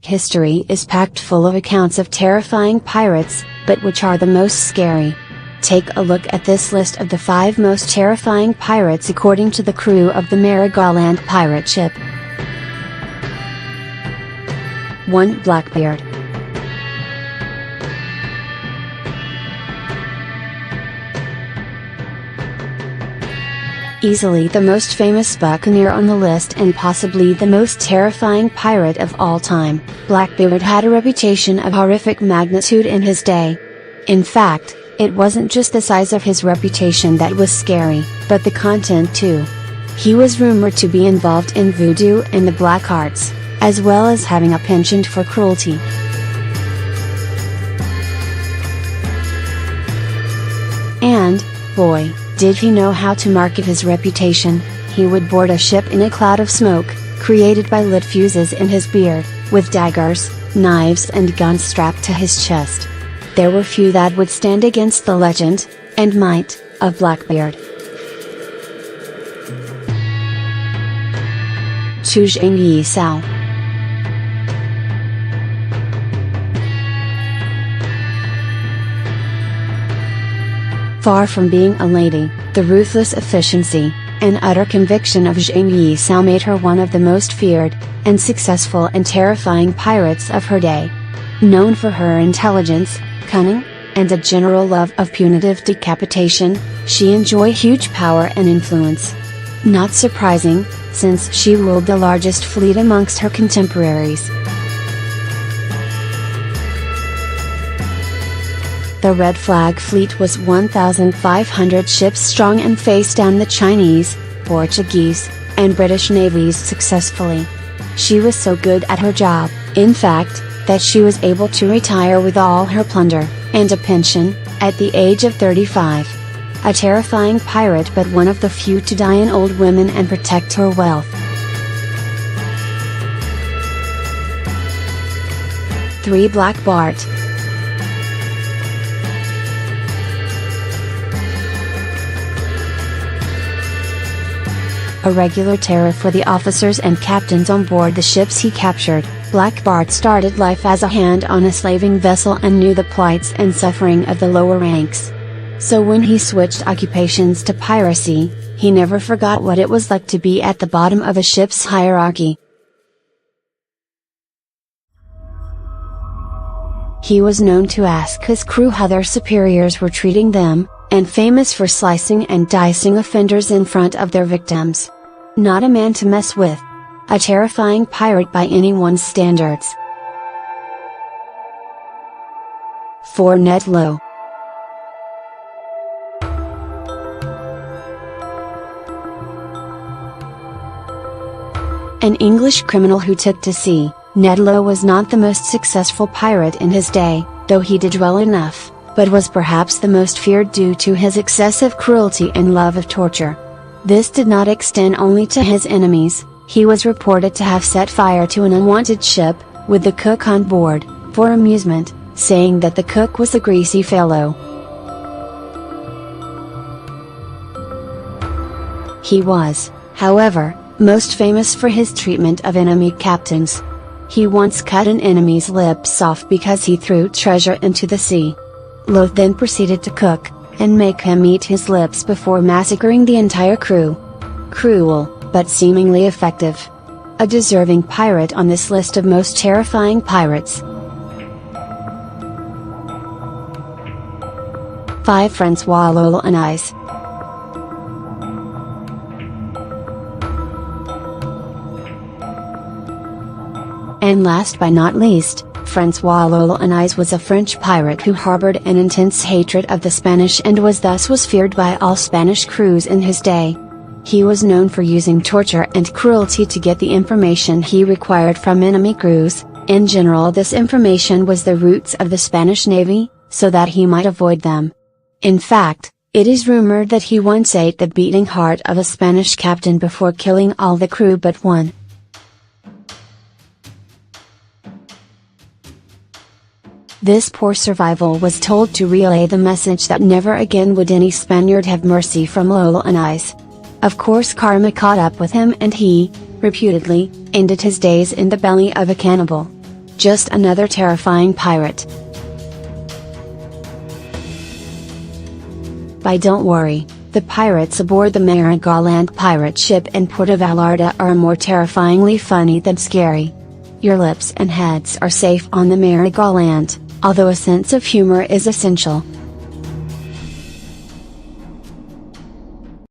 History is packed full of accounts of terrifying pirates, but which are the most scary? Take a look at this list of the 5 most terrifying pirates according to the crew of the Marigoland pirate ship. 1. Blackbeard. Easily the most famous buccaneer on the list and possibly the most terrifying pirate of all time, Blackbeard had a reputation of horrific magnitude in his day. In fact, it wasn't just the size of his reputation that was scary, but the content too. He was rumored to be involved in voodoo and the black arts, as well as having a penchant for cruelty. And, boy, did he know how to market his reputation. He would board a ship in a cloud of smoke, created by lit fuses in his beard, with daggers, knives and guns strapped to his chest. There were few that would stand against the legend, and might, of Blackbeard. 2. Zhang Yisao. Far from being a lady, the ruthless efficiency, and utter conviction of Zhang Yisao made her one of the most feared, and successful and terrifying pirates of her day. Known for her intelligence, cunning, and a general love of punitive decapitation, she enjoyed huge power and influence. Not surprising, since she ruled the largest fleet amongst her contemporaries. The Red Flag Fleet was 1,500 ships strong and faced down the Chinese, Portuguese, and British navies successfully. She was so good at her job, in fact, that she was able to retire with all her plunder, and a pension, at the age of 35. A terrifying pirate, but one of the few to die in old women and protect her wealth. 3. Black Bart. A regular terror for the officers and captains on board the ships he captured, Black Bart started life as a hand on a slaving vessel and knew the plights and suffering of the lower ranks. So when he switched occupations to piracy, he never forgot what it was like to be at the bottom of a ship's hierarchy. He was known to ask his crew how their superiors were treating them, and famous for slicing and dicing offenders in front of their victims. Not a man to mess with. A terrifying pirate by anyone's standards. 4. Ned Low. An English criminal who took to sea, Ned Low was not the most successful pirate in his day, though he did well enough, but was perhaps the most feared due to his excessive cruelty and love of torture. This did not extend only to his enemies. He was reported to have set fire to an unwanted ship, with the cook on board, for amusement, saying that the cook was a greasy fellow. He was, however, most famous for his treatment of enemy captains. He once cut an enemy's lips off because he threw treasure into the sea. Low then proceeded to cook, and make him eat his lips before massacring the entire crew. Cruel, but seemingly effective. A deserving pirate on this list of most terrifying pirates. 5. Francois L'Olonnais. And last but not least, Francois L'Olonnais was a French pirate who harbored an intense hatred of the Spanish and was feared by all Spanish crews in his day. He was known for using torture and cruelty to get the information he required from enemy crews. In general, this information was the routes of the Spanish Navy, so that he might avoid them. In fact, it is rumored that he once ate the beating heart of a Spanish captain before killing all the crew but one. This poor survival was told to relay the message that never again would any Spaniard have mercy from L'Olonnais. Of course, karma caught up with him and he, reputedly, ended his days in the belly of a cannibal. just another terrifying pirate. But don't worry, the pirates aboard the Marigoland pirate ship in Puerto Vallarta are more terrifyingly funny than scary. Your lips and heads are safe on the Marigoland, although a sense of humor is essential.